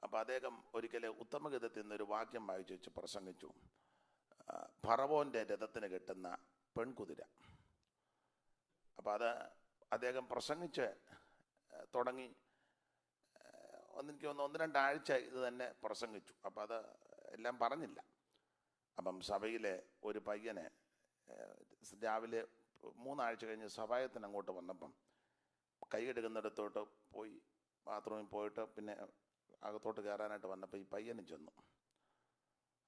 അപ്പം അദ്ദേഹം ഒരിക്കൽ ഉത്തമഗീതത്തിൽ നിന്നൊരു വാക്യം വായിച്ചു വെച്ച് പ്രസംഗിച്ചു. ഫറവോൻ്റെ രഥത്തിന് കെട്ടുന്ന പെൺകുതിര. അപ്പം അത് അദ്ദേഹം പ്രസംഗിച്ച് തുടങ്ങി. എനിക്ക് ഒന്ന് രണ്ടാഴ്ച ഇത് തന്നെ പ്രസംഗിച്ചു. അപ്പം അത് എല്ലാം പറഞ്ഞില്ല. അപ്പം സഭയിലെ ഒരു പയ്യനെ രാവിലെ 3 ആഴ്ച കഴിഞ്ഞ് സഭായത്തിന് അങ്ങോട്ട് വന്നപ്പം കൈയെടുക്കുന്നിടത്തോട്ട് പോയി ബാത്റൂമിൽ പോയിട്ട് പിന്നെ അകത്തോട്ട് കയറാനായിട്ട് വന്നപ്പോൾ ഈ പയ്യനും ചെന്നു.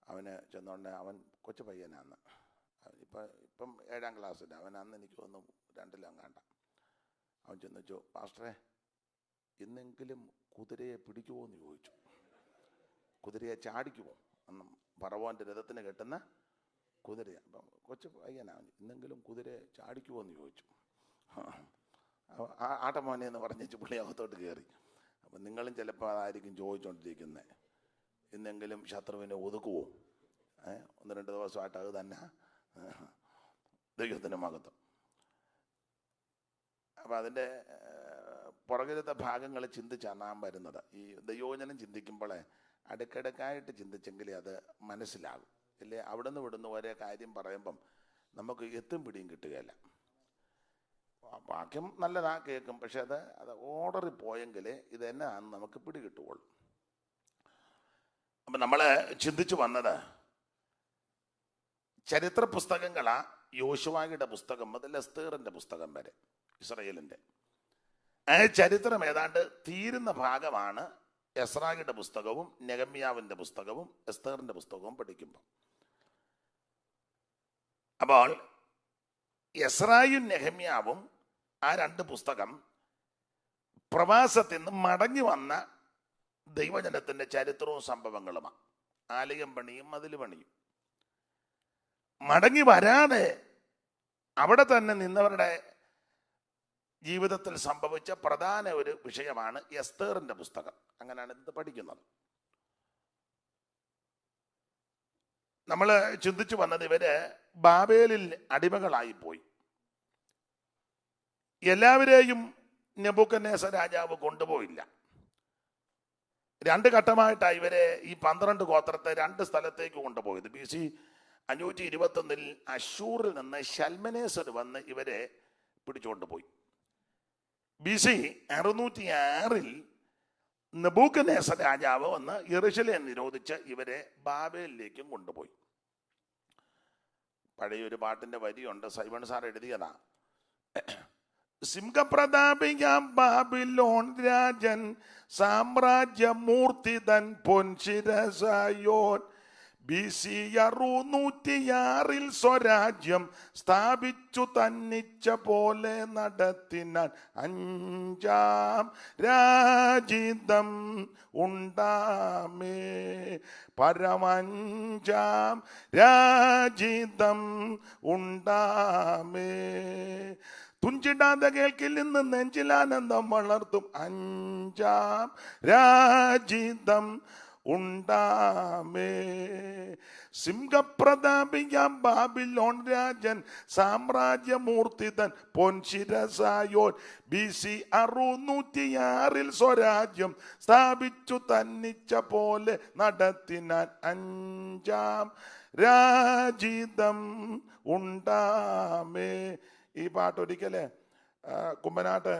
അവന് ചെന്നോണ്ട് അവൻ കൊച്ചു പയ്യനാന്ന്. ഇപ്പം 7ാം ക്ലാസ്സിൽ. അവൻ അന്ന് എനിക്ക് തോന്നുന്നു 2ലും കണ്ട. അവൻ ചെന്ന് വെച്ചു, പാസ്റ്ററെ ഇന്നെങ്കിലും കുതിരയെ പിടിക്കുമോ എന്ന് ചോദിച്ചു. കുതിരയെ ചാടിക്കുമോ? അന്നും ഫറവോൻ്റെ രഥത്തിന് കെട്ടുന്ന കുതിരയാണ്. അപ്പം കൊച്ചു പയ്യനാണ്. ഇന്നെങ്കിലും കുതിരയെ ചാടിക്കുമോ എന്ന് ചോദിച്ചു. ആട്ടമോനെ എന്ന് പറഞ്ഞേച്ച് പുള്ളി അകത്തോട്ട് കയറി. അപ്പം നിങ്ങളും ചിലപ്പോൾ അതായിരിക്കും ചോദിച്ചുകൊണ്ടിരിക്കുന്നത്, ഇന്നെങ്കിലും ശത്രുവിനെ ഒതുക്കുമോ? 1-2 ദിവസമായിട്ട് അത് തന്നെ. ദൈവത്തിൻ്റെ മഹത്വം. അപ്പം അതിൻ്റെ പുറകിലത്തെ ഭാഗങ്ങൾ ചിന്തിച്ചാണ് നാം വരുന്നത്. ഈ ദൈവവചനം ചിന്തിക്കുമ്പോൾ അടുക്കിടക്കായിട്ട് ചിന്തിച്ചെങ്കിലേ അത് മനസ്സിലാകും. ഇല്ലേ അവിടുന്ന് ഇവിടുന്ന് ഒരേ കാര്യം പറയുമ്പം നമുക്ക് എത്തും പിടിയും കിട്ടുകയില്ല. വാക്യം നല്ലതാ കേൾക്കും, പക്ഷെ അത് ഓർഡറിൽ പോയെങ്കിലേ ഇത് എന്നാന്ന് നമുക്ക് പിടികിട്ടുകയുള്ളൂ. അപ്പം നമ്മൾ ചിന്തിച്ചു വന്നത് ചരിത്ര പുസ്തകങ്ങളാ. യോശുവയുടെ പുസ്തകം മുതൽ എസ്തേറിൻ്റെ പുസ്തകം വരെ ഇസ്രായേലിൻ്റെ ആ ചരിത്രം ഏതാണ്ട് തീരുന്ന ഭാഗമാണ് എസ്രായുടെ പുസ്തകവും നെഹമ്യാവിൻ്റെ പുസ്തകവും എസ്തേറിൻ്റെ പുസ്തകവും പഠിക്കുമ്പോൾ. അപ്പോൾ എസ്രായും നെഹമ്യാവും ആ 2 പുസ്തകം പ്രവാസത്തിൽ നിന്ന് മടങ്ങി വന്ന ദൈവജനത്തിൻ്റെ ചരിത്രവും സംഭവങ്ങളുമാണ്. ആലയം പണിയും മതിൽ പണിയും. മടങ്ങി വരാതെ അവിടെ തന്നെ നിന്നവരുടെ ജീവിതത്തിൽ സംഭവിച്ച പ്രധാന ഒരു വിഷയമാണ് എസ്തേറിൻ്റെ പുസ്തകം. അങ്ങനെയാണ് ഇത് പഠിക്കുന്നത്. നമ്മൾ ചിന്തിച്ചു വന്നത് ഇവര് ബാബേലിൽ അടിമകളായിപ്പോയി. എല്ലാവരെയും നെബൂഖദ്നേസർ രാജാവ് കൊണ്ടുപോയില്ല. 2 ഘട്ടമായിട്ടാണ് ഇവരെ ഈ 12 ഗോത്രത്തെ 2 സ്ഥലത്തേക്ക് കൊണ്ടുപോയത്. BC 521 അശൂറിൽ നിന്ന് ശൽമനേസർ വന്ന് ഇവരെ പിടിച്ചുകൊണ്ടുപോയി. BC 606 നെബൂഖദ്നേസർ രാജാവ് വന്ന് യെരൂശലേം നിരോധിച്ച് ഇവരെ ബാബേലിലേക്കും കൊണ്ടുപോയി. പഴയൊരു പാട്ടിന്റെ വരിയുണ്ട്, സൈമൺ സാർ എഴുതിയതാ. സിംഹപ്രതാപിയാം ബാബിലോൺ രാജൻ സാമ്രാജ്യമൂർത്തിതൻ പൊൻശിരസായോൻ BC 606 സ്വരാജ്യം സ്ഥാപിച്ചു തന്നിച്ച പോലെ നടത്തിനാൻ 5ാം രാജിതം ഉണ്ടാമേ. 5ാം രാജിതം ഉണ്ടാമേ. തുഞ്ചിടാതെ കേൾക്കിൽ നിന്ന് നെഞ്ചിലാനന്ദം വളർത്തും 5ാം രാജിതം ഉണ്ടാമേ. സിംഹപ്രതാപിയാം ബാബിലോൺ രാജൻ സാമ്രാജ്യമൂർത്തിതൻ പൊൻശിരസായോൻ BC 606 സ്വരാജ്യം സ്ഥാപിച്ചു തന്നിച്ച പോലെ നടത്തിനാൻ 5ാം രാജിതം ഉണ്ടാമേ. ഈ പാട്ടൊരിക്കലേ കുമ്പനാട്ട്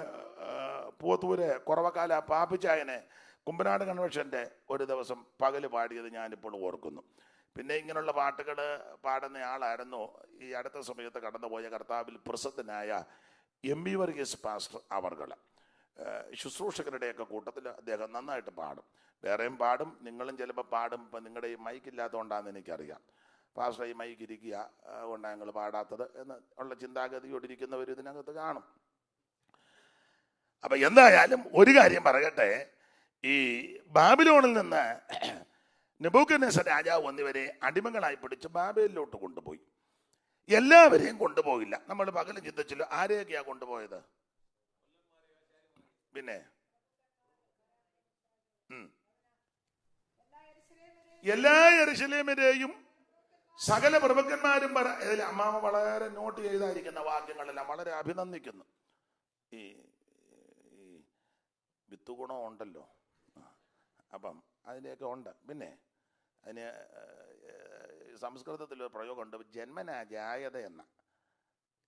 പൂവത്തൂര് കുറവക്കാല പാപ്പിച്ചായനെ കുമ്പനാട് കൺവെൻഷൻ്റെ ഒരു ദിവസം പകല് പാടിയത് ഞാനിപ്പോൾ ഓർക്കുന്നു. പിന്നെ ഇങ്ങനെയുള്ള പാട്ടുകൾ പാടുന്ന ആളായിരുന്നു ഈ അടുത്ത സമയത്ത് കടന്നുപോയ കർത്താവിൽ പ്രസിദ്ധനായ MV വർഗീസ് പാസ്റ്റർ അവർകൾ. ശുശ്രൂഷകരുടെയൊക്കെ കൂട്ടത്തിൽ അദ്ദേഹം നന്നായിട്ട് പാടും. വേറെയും പാടും, നിങ്ങളും ചിലപ്പോൾ പാടും. ഇപ്പം നിങ്ങളുടെ ഈ മൈക്ക് ഇല്ലാത്തതുകൊണ്ടാണെന്ന് എനിക്കറിയാം. പാസ്റ്റർ ഈ മൈക്ക് ഇരിക്കുക കൊണ്ടാണ് ഞങ്ങൾ പാടാത്തത് എന്ന് ഉള്ള ചിന്താഗതിയോടിരിക്കുന്നവർ ഇതിനകത്ത് കാണും. അപ്പം എന്തായാലും ഒരു കാര്യം പറയട്ടെ, ഈ ബാബിലോണിൽ നിന്ന് നെബൂഖദ്നേസർ രാജാവ് വന്നിവരെ അടിമകളായി പിടിച്ച് ബാബേലിലോട്ട് കൊണ്ടുപോയി. എല്ലാവരെയും കൊണ്ടുപോയില്ല. നമ്മൾ പകലും ചിന്തിച്ചല്ലോ, ആരെയൊക്കെയാ കൊണ്ടുപോയത്? പിന്നെ എല്ലാ യെരൂശലേമിലെയും സകല പ്രഭുക്കന്മാരും അമ്മാമ വളരെ നോട്ട് ചെയ്തായിരിക്കുന്ന വാക്യങ്ങളെല്ലാം വളരെ അഭിനന്ദിക്കുന്നു. ഈ വിത്തുഗുണം ഉണ്ടല്ലോ. അപ്പം അതിൻ്റെയൊക്കെ ഉണ്ട്. പിന്നെ അതിന് സംസ്കൃതത്തിലൊരു പ്രയോഗമുണ്ട്, ജന്മനാ ജായത എന്ന,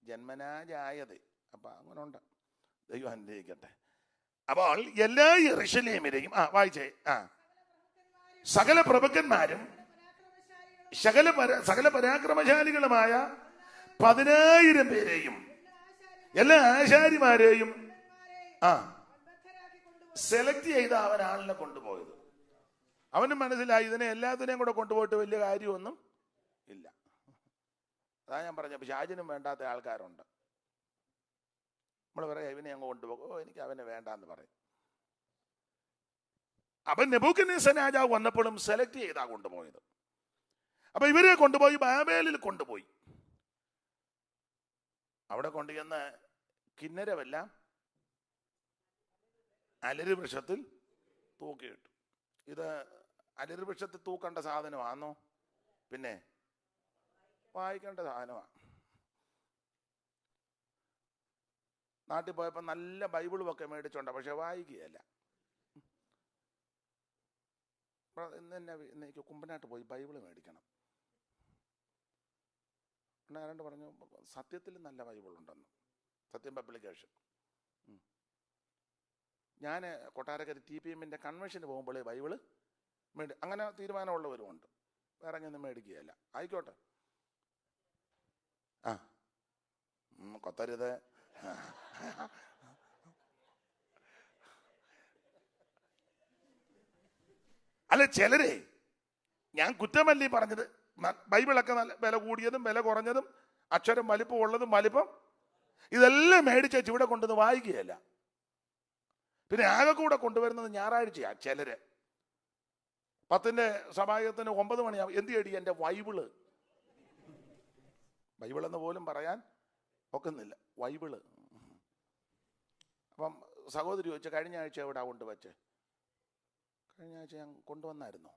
ജന്മനാ ജായത. അപ്പം അങ്ങനെ ഉണ്ട്. ദൈവം അനുഗ്രഹിക്കട്ടെ. അപ്പോൾ എല്ലാ യെരൂശലേമിലെയും വായിച്ചേ, സകല പ്രഭുക്കന്മാരും സകല പരാക്രമശാലികളുമായ 10,000 പേരെയും എല്ലാ ആശാരിമാരെയും സെലക്ട് ചെയ്ത അവൻ ആളിനെ കൊണ്ടുപോയത്. അവന് മനസ്സിലായി ഇതിനെ എല്ലാത്തിനെയും കൂടെ കൊണ്ടുപോയിട്ട് വലിയ കാര്യമൊന്നും ഇല്ല. അതാ ഞാൻ പറഞ്ഞ പിശാചിനും വേണ്ടാത്ത ആൾക്കാരുണ്ട്. നമ്മൾ പറയാം ഇവനെ അങ്ങ് കൊണ്ടുപോകും, എനിക്ക് അവനെ വേണ്ടാന്ന് പറയും. അപ്പൊ നെബൂഖദ്നേസർ രാജാവ് വന്നപ്പോഴും സെലക്ട് ചെയ്താ കൊണ്ടുപോയത്. അപ്പൊ ഇവരെ കൊണ്ടുപോയി ബാബേലിൽ കൊണ്ടുപോയി. അവിടെ കൊണ്ടുചെന്ന് കിന്നരമെല്ലാം അലരി വൃക്ഷത്തിൽ തൂക്കിയിട്ടു. ഇത് അലരി വൃക്ഷത്തിൽ തൂക്കേണ്ട സാധനമാണോ? പിന്നെ വായിക്കേണ്ട സാധനമാണ്. നാട്ടിൽ പോയപ്പോൾ നല്ല ബൈബിളും ഒക്കെ മേടിച്ചോണ്ട, പക്ഷെ വായിക്കുകയല്ല. ഇന്ന് എനിക്ക് കുമ്പനാട്ട് പോയി ബൈബിള് മേടിക്കണം. ആരാണ്ട് പറഞ്ഞു സത്യത്തിൽ നല്ല ബൈബിളുണ്ടെന്ന്, സത്യം പബ്ലിക്കേഷൻ. ഞാൻ കൊട്ടാരക്കര TPM-ന്റെ കൺവെൻഷന് പോകുമ്പോൾ ബൈബിള് അങ്ങനെ തീരുമാനമുള്ളവരുമുണ്ട്. വേറെ ഒന്നും മേടിക്കുകയല്ല. ആയിക്കോട്ടെ, കൊത്തരുത്. അല്ല, ചിലരെ ഞാൻ കുറ്റമല്ലേ പറഞ്ഞത്, ബൈബിളൊക്കെ നല്ല വില കൂടിയതും വില കുറഞ്ഞതും അക്ഷരം വലിപ്പം ഉള്ളതും വലിപ്പം ഇതെല്ലാം മേടിച്ചു ഇവിടെ കൊണ്ടുവന്ന് വായിക്കുകയല്ല. പിന്നെ ആകെ കൂടെ കൊണ്ടുവരുന്നത് ഞായറാഴ്ചയാണ്. ചിലര് 10-ന്റെ സഭായത്തിന് 9 മണിയാവും, എന്ത് ചെയ്യടി എൻ്റെ ബൈബിളെന്ന് പോലും പറയാൻ ഒക്കുന്നില്ല, ബൈബിള്. അപ്പം സഹോദരി ചോദിച്ചു, കഴിഞ്ഞ ആഴ്ച എവിടെ കൊണ്ടുവച്ചേ? കഴിഞ്ഞ ആഴ്ച ഞാൻ കൊണ്ടുവന്നായിരുന്നോ?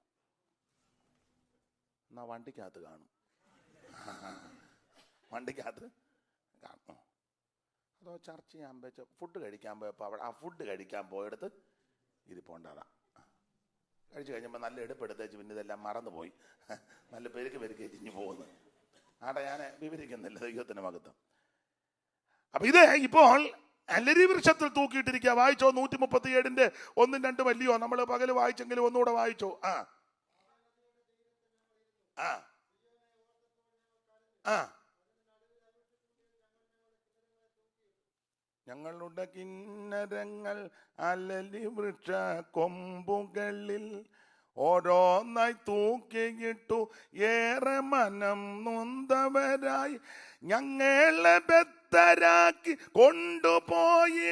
എന്നാ വണ്ടിക്കകത്ത് കാണും, വണ്ടിക്കകത്ത് കാണും. അതോ ചർച്ച ചെയ്യാൻ വെച്ച ഫുഡ് കഴിക്കാൻ പോയപ്പോൾ അവിടെ ഫുഡ് കഴിക്കാൻ പോയെടുത്ത് ഇരിപ്പുണ്ടതാ. കഴിച്ചു കഴിഞ്ഞപ്പോൾ നല്ല എടുപ്പെടുത്തേച്ച് പിന്നെ ഇതെല്ലാം മറന്നുപോയി, നല്ല പെരുക്ക് തിരിഞ്ഞു പോകുന്നു. ആടെ ഞാൻ വിവരിക്കുന്നില്ല, ദൈവത്തിന് മഹത്വം. അപ്പൊ ഇത് ഇപ്പോൾ അലരി വൃക്ഷത്തിൽ തൂക്കിയിട്ടിരിക്കുക. വായിച്ചോ 137-ന്റെ 1-2 വല്ലിയോ? നമ്മൾ പകല് വായിച്ചെങ്കിലും ഒന്നുകൂടെ വായിച്ചോ. ഞങ്ങളുടെ കിന്നരങ്ങൾ അലരി വൃക്ഷ കൊമ്പുകളിൽ ഓരോന്നായി തൂക്കിയിട്ടു, ഏറെ മനം നൊന്തവരായി ഞങ്ങളെ ബദ്ധരാക്കി കൊണ്ടുപോയിടുന്നവർ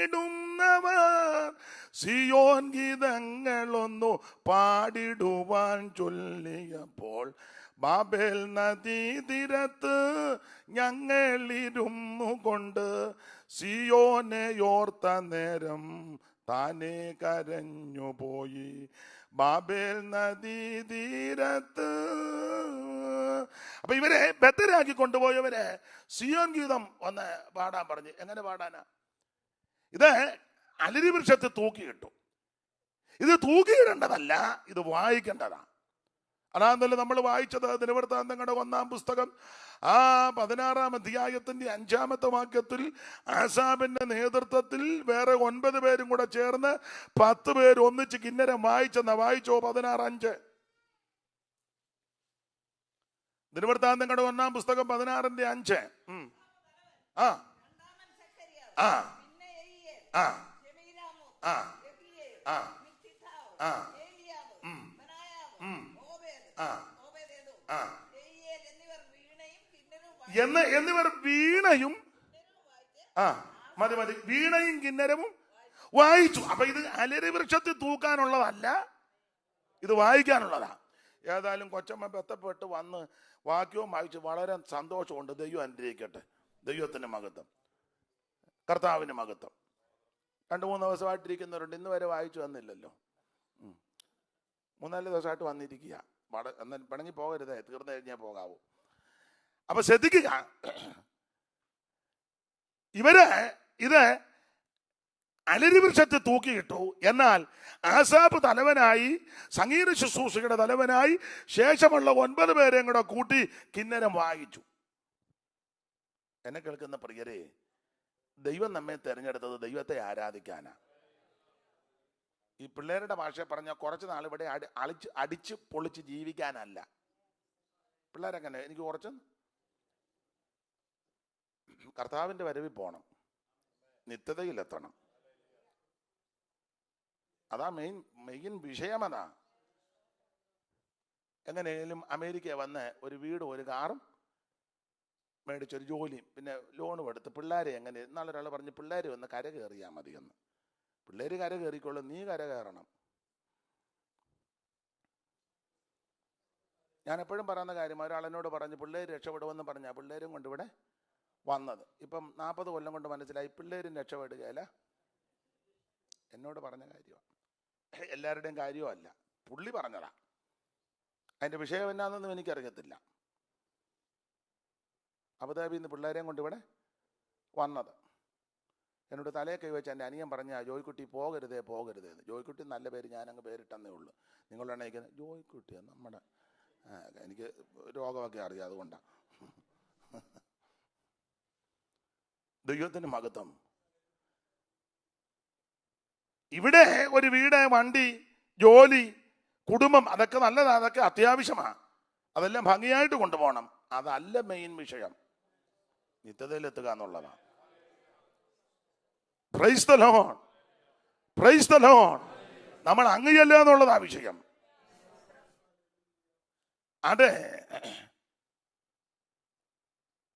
സിയോൻ ഗീതങ്ങളൊന്നു പാടിടുവാൻ ചൊല്ലിയപ്പോൾ ബാബേൽ നദീതീരത്ത് ഞങ്ങളിരുന്നു കൊണ്ട് സിയോനെയോർത്ത നേരം താനേ കരഞ്ഞുപോയി. ബാബേൽ നദീതീരത്ത്. അപ്പൊ ഇവരെ ബദ്ധരാക്കി കൊണ്ടുപോയവരെ സിയോൻ ഗീതം ഒന്ന് പാടാൻ പറഞ്ഞു. എങ്ങനെ പാടാനാ? ഇത് അലരി വൃക്ഷത്തിൽ തൂക്കിയിട്ടു. ഇത് തൂക്കിയിടേണ്ടതല്ല, ഇത് വായിക്കേണ്ടതാ. അതാന്നല്ലോ നമ്മൾ വായിച്ചത് ദിനവൃത്താന്തങ്ങളുടെ 1-ാം പുസ്തകം 16-ാം അധ്യായത്തിന്റെ 5-ാമത്തെ വാക്യത്തിൽ ആസാബിന്റെ നേതൃത്വത്തിൽ വേറെ 9 പേരും കൂടെ ചേർന്ന് 10 പേര് ഒന്നിച്ച് കിന്നരം വായിച്ചെന്ന. വായിച്ചോ 16:5. ദിനവൃത്താന്തങ്ങളുടെ 1-ാം പുസ്തകം 16-ന്റെ 5 എന്നിവർ വീണയും മതി വീണയും കിന്നരവും വായിച്ചു. അപ്പൊ ഇത് അലരി വൃക്ഷത്തിൽ തൂക്കാനുള്ളതല്ല, ഇത് വായിക്കാനുള്ളതാ. ഏതായാലും കൊച്ചമ്മ ബന്ധപ്പെട്ട് വന്ന് വാക്യവും വായിച്ചു. വളരെ സന്തോഷമുണ്ട്. ദൈവം അനുഗ്രഹിക്കട്ടെ. ദൈവത്തിന്റെ മഹത്വം, കർത്താവിന്റെ മഹത്വം. 2-3 ദിവസമായിട്ടിരിക്കുന്നവരുണ്ട്. ഇന്ന് വരെ വായിച്ചു വന്നില്ലല്ലോ. 3-4 ദിവസമായിട്ട് വന്നിരിക്കുക. എന്നാൽ പിണങ്ങി പോകരുതേ, തീർന്നു കഴിഞ്ഞാൽ പോകാവൂ. അപ്പൊ ശ്രദ്ധിക്കുക, ഇത് അലരി വൃക്ഷത്തെ തൂക്കിയിട്ടു. എന്നാൽ ആസാഫ് തലവനായി, സംഗീത ശുശ്രൂഷയുടെ തലവനായി ശേഷമുള്ള 9 പേരെയും കൂടെ കൂട്ടി കിന്നരം വായിച്ചു. എന്നെ കേൾക്കുന്ന പ്രിയരെ, ദൈവം നമ്മെ തെരഞ്ഞെടുത്തത് ദൈവത്തെ ആരാധിക്കാനാ. ഈ പിള്ളേരുടെ ഭാഷ പറഞ്ഞ കുറച്ച് നാൾ ഇവിടെ അടിച്ച് പൊളിച്ച് ജീവിക്കാനല്ല. പിള്ളേരെങ്ങനെ, എനിക്ക് കുറച്ച് കർത്താവിൻ്റെ വരവിൽ പോകണം, നിത്യതയിലെത്തണം. അതാ മെയിൻ വിഷയം. അതാ എങ്ങനെയും അമേരിക്ക വന്ന് ഒരു വീടും ഒരു കാറും മേടിച്ചൊരു ജോലിയും പിന്നെ ലോണും എടുത്ത് പിള്ളേരെ എങ്ങനെ, ഇന്നാളൊരാൾ പറഞ്ഞ് പിള്ളേർ വന്ന് കര കയറിയാൽ മതി എന്ന്. പിള്ളേർ കര കയറിക്കോളും, നീ കര കയറണം. ഞാൻ എപ്പോഴും പറയുന്ന കാര്യം, ഒരാളെന്നോട് പറഞ്ഞ് പിള്ളേർ രക്ഷപ്പെടുമെന്ന് പറഞ്ഞാൽ പിള്ളേരും കൊണ്ട് ഇവിടെ വന്നത്. ഇപ്പം 40 കൊല്ലം കൊണ്ട് മനസ്സിലായി പിള്ളേരും രക്ഷപ്പെടുകയല്ല. എന്നോട് പറഞ്ഞ കാര്യമാണ്, എല്ലാവരുടെയും കാര്യമല്ല, പുള്ളി പറഞ്ഞതാ. അതിൻ്റെ വിഷയം എന്നാണെന്നൊന്നും എനിക്കറിയത്തില്ല. അബുദാബിയിൽ നിന്ന് പിള്ളേരെയും കൊണ്ട് ഇവിടെ വന്നത്. എന്നോട് തലയെ കൈവച്ച് എൻ്റെ അനിയൻ പറഞ്ഞ, ജോയ്ക്കുട്ടി പോകരുതേ എന്ന്. ജോയ്ക്കുട്ടി നല്ല പേര്, ഞാനങ്ങ് പേരിട്ടെന്നേ ഉള്ളൂ. നിങ്ങളുടെ അയക്കുന്നത് ജോയ്ക്കുട്ടിയാണ്. നമ്മുടെ എനിക്ക് രോഗമൊക്കെ അറിയാം, അതുകൊണ്ടാണ്. ദൈവത്തിന് മഹത്വം. ഇവിടെ ഒരു വീട്, വണ്ടി, ജോലി, കുടുംബം, അതൊക്കെ നല്ലതാണ്, അതൊക്കെ അത്യാവശ്യമാണ്. അതെല്ലാം ഭംഗിയായിട്ട് കൊണ്ടുപോകണം. അതല്ല മെയിൻ വിഷയം. നിത്യതയിലെത്തുക എന്നുള്ളതാണ്. Praise the Lord, praise the Lord. നമ്മൾ അങ്ങ് ചെല്ലുക എന്നുള്ളതാ വിഷയം. അതെ,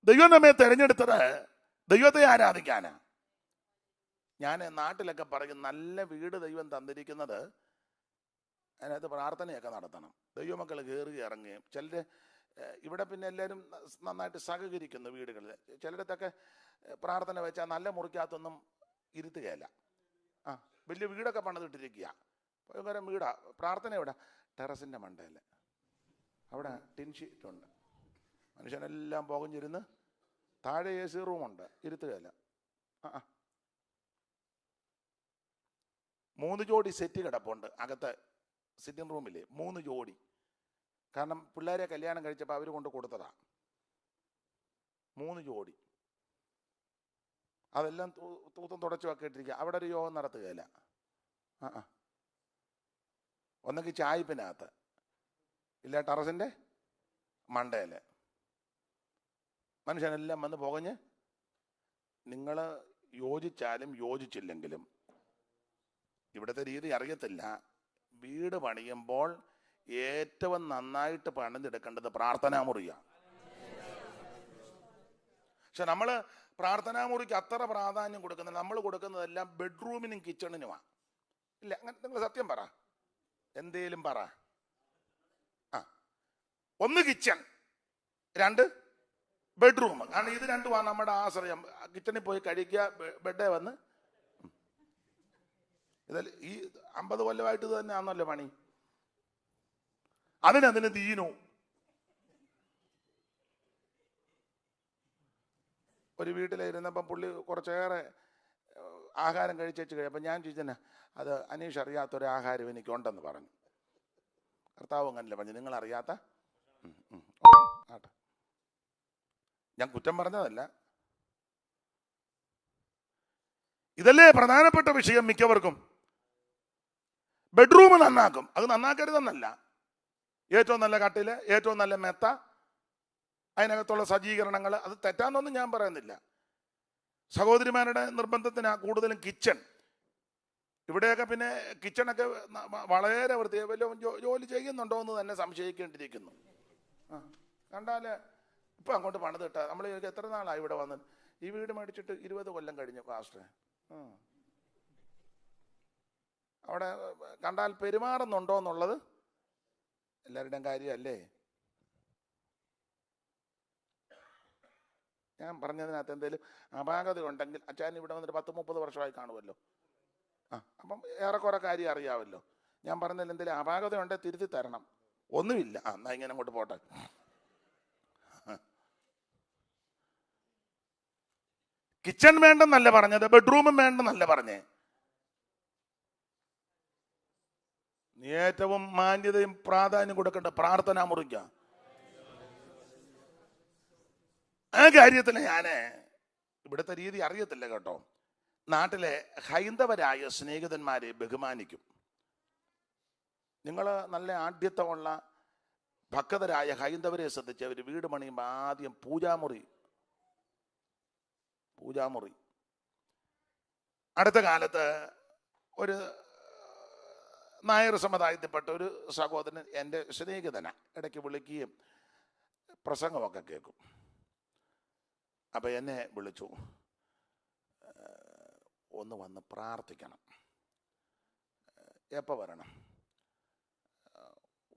ദൈവം നമ്മെ തെരഞ്ഞെടുത്തത് ദൈവത്തെ ആരാധിക്കാനാ. ഞാൻ നാട്ടിലൊക്കെ പറയും, നല്ല വീട് ദൈവം തന്നിരിക്കുന്നത് അതിനകത്ത് പ്രാർത്ഥനയൊക്കെ നടത്തണം. ദൈവമക്കൾ കയറി ഇറങ്ങുകയും, ചിലർ ഇവിടെ പിന്നെ എല്ലാവരും നന്നായിട്ട് സഹകരിക്കുന്നു വീടുകളിൽ. ചിലയിടത്തൊക്കെ പ്രാർത്ഥന വെച്ചാൽ നല്ല മുറിക്കകത്തൊന്നും ഇരുത്തുകയല്ല. വലിയ വീടൊക്കെ പണിതിട്ടിരിക്കുക, ഭയങ്കര വീടാ. പ്രാർത്ഥന എവിടെ? ടെറസിൻ്റെ മണ്ടയിൽ, അവിടെ ടിൻ ഷീറ്റുണ്ട്. മനുഷ്യനെല്ലാം പുകഞ്ഞിരുന്ന്, താഴെ AC റൂമുണ്ട്, ഇരുത്തുകയല്ല. 3 ജോഡി സെറ്റ് കിടപ്പുണ്ട് അകത്ത് സിറ്റിംഗ് റൂമിൽ, 3 ജോഡി. കാരണം പിള്ളേരെ കല്യാണം കഴിച്ചപ്പോൾ അവർ കൊണ്ട് കൊടുത്തതാ 3 ജോഡി. അതെല്ലാം തൂത്തും തുടച്ചുമൊക്കെ ഇട്ടിരിക്കുക. അവിടെ ഒരു യോഗം നടത്തുകയില്ല. ഒന്നെങ്കിൽ ചായ്പിനകത്ത്, ഇല്ല ടെറസിൻ്റെ മണ്ടയിൽ. മനുഷ്യനെല്ലാം വന്ന് പുകഞ്ഞ്, നിങ്ങൾ യോജിച്ചാലും യോജിച്ചില്ലെങ്കിലും ഇവിടുത്തെ രീതി അറിയത്തില്ല. വീട് പണിയുമ്പോൾ ഏറ്റവും നന്നായിട്ട് പണിതെടുക്കേണ്ടത് പ്രാർത്ഥനാ മുറിയാണ്. പക്ഷെ നമ്മൾ പ്രാർത്ഥനാ മുറിക്ക് അത്ര പ്രാധാന്യം കൊടുക്കുന്നില്ല. നമ്മൾ കൊടുക്കുന്നതെല്ലാം ബെഡ്റൂമിനും കിച്ചണിനുമാണ്. ഇല്ല, അങ്ങനെ നിങ്ങൾ സത്യം പറ, എന്തേലും പറ. 1 കിച്ചൺ, 2 ബെഡ്റൂം. കാരണം ഇത് രണ്ടുമാണ് നമ്മുടെ ആശ്രയം. കിച്ചണിൽ പോയി കഴിക്കുക, ബെഡേ വന്ന്. ഇതല്ല ഈ 50 കൊല്ലമായിട്ട് ഇത് തന്നെ ആണല്ലോ പണി. അതിന് തീനു. ഒരു വീട്ടിലിരുന്നപ്പം പുള്ളി കുറച്ചേറെ ആഹാരം കഴിച്ചു കഴിയപ്പോൾ ഞാൻ ചോദിച്ചെന്നെ, അത് അനീഷ് അറിയാത്തൊരു ആഹാരം എനിക്കുണ്ടെന്ന് പറഞ്ഞു. കർത്താവ് അങ്ങനല്ലേ പറഞ്ഞു, നിങ്ങൾ അറിയാത്ത ആട്ടെ. ഞാൻ കുറ്റം പറഞ്ഞതല്ല. ഇതല്ലേ പ്രധാനപ്പെട്ട വിഷയം മിക്കവർക്കും. ബെഡ്റൂം നന്നാക്കും, അത് നന്നാക്കരുതെന്നല്ല. ഏറ്റവും നല്ല കട്ടില്, ഏറ്റവും നല്ല മെത്ത, അതിനകത്തുള്ള സജ്ജീകരണങ്ങൾ, അത് തെറ്റാന്നൊന്നും ഞാൻ പറയുന്നില്ല. സഹോദരിമാരുടെ നിർബന്ധത്തിനാ കൂടുതലും കിച്ചൺ. ഇവിടെയൊക്കെ പിന്നെ കിച്ചണൊക്കെ വളരെ വൃത്തി. വല്ല ജോലി ചെയ്യുന്നുണ്ടോ എന്ന് തന്നെ സംശയിക്കേണ്ടിയിരിക്കുന്നു. കണ്ടാല് ഇപ്പം അങ്ങോട്ട് പണിതിട്ട നമ്മൾ എത്ര നാളായി ഇവിടെ വന്ന്. ഈ വീട് മേടിച്ചിട്ട് 20 കൊല്ലം കഴിഞ്ഞു പാസ്റ്റർ. അവിടെ കണ്ടാൽ പെരുമാറുന്നുണ്ടോ എന്നുള്ളത് എല്ലാവരുടെയും കാര്യമല്ലേ. ഞാൻ പറഞ്ഞതിനകത്ത് എന്തെങ്കിലും അപാകത ഉണ്ടെങ്കിൽ അച്ഛൻ ഇവിടെ വന്നിട്ട് 10-30 വർഷമായി കാണുമല്ലോ. അപ്പം ഏറെക്കുറെ കാര്യം അറിയാമല്ലോ. ഞാൻ പറഞ്ഞതിൽ എന്തെങ്കിലും അപാകത ഉണ്ടെങ്കിൽ തിരുത്തി തരണം. ഒന്നുമില്ല, എന്നാ ഇങ്ങനെ അങ്ങോട്ട് പോട്ടെ. കിച്ചൺ വേണ്ടെന്നല്ല പറഞ്ഞത്, ബെഡ്റൂമും വേണ്ടെന്നല്ല പറഞ്ഞേ. നീ ഏറ്റവും മാന്യതയും പ്രാധാന്യം കൊടുക്കേണ്ട പ്രാർത്ഥനാ മുറിക്ക. ആ കാര്യത്തിൽ ഞാന് ഇവിടുത്തെ രീതി അറിയത്തില്ല കേട്ടോ. നാട്ടിലെ ഹൈന്ദവരായ സ്നേഹിതന്മാരെ ബഹുമാനിക്കും. നിങ്ങൾ നല്ല ആഢ്യത്വമുള്ള ഭക്തരായ ഹൈന്ദവരെ ശ്രദ്ധിച്ച് അവർ വീട് പണിയുമ്പോൾ ആദ്യം പൂജാമുറി. അടുത്ത കാലത്ത് ഒരു നായർ സമുദായത്തിൽപ്പെട്ട ഒരു സഹോദരൻ എൻ്റെ സ്നേഹിതനാ, ഇടയ്ക്ക് വിളിക്കുകയും പ്രസംഗമൊക്കെ കേൾക്കും. അപ്പം എന്നെ വിളിച്ചു, ഒന്ന് വന്ന് പ്രാർത്ഥിക്കണം. എപ്പോൾ വരണം?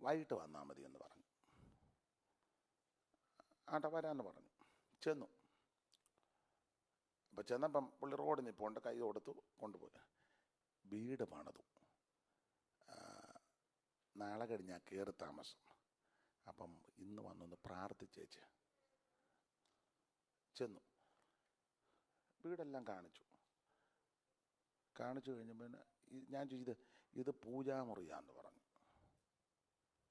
വൈകിട്ട് വന്നാൽ മതി എന്ന് പറഞ്ഞു. ആട്ടെ വരാമെന്ന് പറഞ്ഞു. ചെന്നു. അപ്പം ചെന്നപ്പം പുള്ളി റോഡിൽ നിൽപ്പുണ്ട്, കൈ കൊടുത്തു കൊണ്ടുപോയി. വീട് പണിതു. നാളെ കഴിഞ്ഞാൽ കയറി താമസം. അപ്പം ഇന്ന് വന്നൊന്ന് പ്രാർത്ഥിച്ചേച്ച്. ചെന്നു. വീടെല്ലാം കാണിച്ചു കഴിഞ്ഞപ്പോൾ ഞാൻ ചോദിച്ചത് ഇത് പൂജാമുറിയാന്ന് പറഞ്ഞു.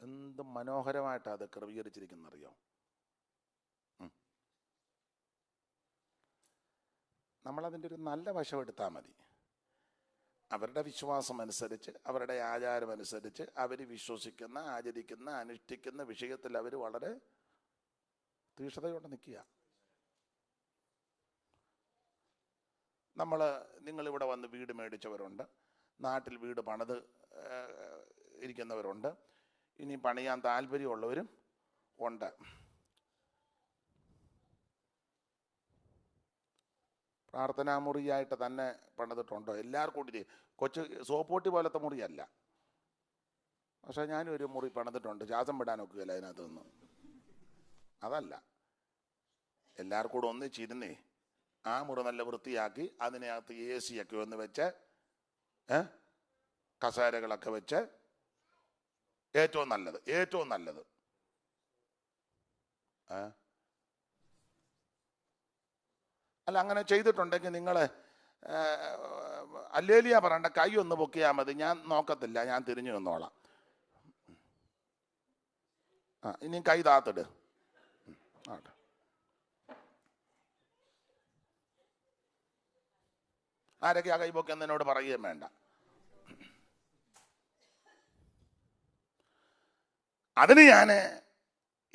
എന്ത് മനോഹരമായിട്ടാണ് അത് ക്രമീകരിച്ചിരിക്കുന്നറിയോ? നമ്മളതിൻ്റെ ഒരു നല്ല വശം എടുത്താൽ മതി. അവരുടെ വിശ്വാസം അനുസരിച്ച്, അവരുടെ ആചാരം അനുസരിച്ച്, അവർ വിശ്വസിക്കുന്ന, ആചരിക്കുന്ന, അനുഷ്ഠിക്കുന്ന വിഷയത്തിൽ അവർ വളരെ തീക്ഷ്ണതയോടെ നിൽക്കുക. നിങ്ങളിവിടെ വന്ന് വീട് മേടിച്ചവരുണ്ട്, നാട്ടിൽ വീട് പണിത് ഇരിക്കുന്നവരുണ്ട്, ഇനി പണിയാൻ താല്പര്യമുള്ളവരും ഉണ്ട്. പ്രാർത്ഥനാ മുറിയായിട്ട് തന്നെ പണിതിട്ടുണ്ടോ? എല്ലാവർക്കും കൂടി കൊച്ചു സോപ്പോട്ടി പോലത്തെ മുറിയല്ല. പക്ഷെ ഞാനും ഒരു മുറി പണിതിട്ടുണ്ട്, ശ്വാസം വിടാനൊക്കെയല്ല അതിനകത്ത് നിന്ന്. അതല്ല, എല്ലാവർക്കും കൂടെ ഒന്നിച്ചിരുന്നേ ആ മുറി നല്ല വൃത്തിയാക്കി അതിനകത്ത് AC ഒക്കെ ഒന്ന് വെച്ച്, കസേരകളൊക്കെ വെച്ച്, ഏറ്റവും നല്ലത് അല്ല. അങ്ങനെ ചെയ്തിട്ടുണ്ടെങ്കിൽ നിങ്ങൾ അല്ലേലിയ പറയണ്ട, കൈ ഒന്ന് പൊക്കിയാൽ മതി. ഞാൻ നോക്കത്തില്ല, ഞാൻ തിരിഞ്ഞു നിന്നോളാം. ഇനി കൈ താത്തിട്. ആരൊക്കെ ആ കൈ പൊക്കി എന്നോട് പറയുകയും വേണ്ട. അതിന് ഞാൻ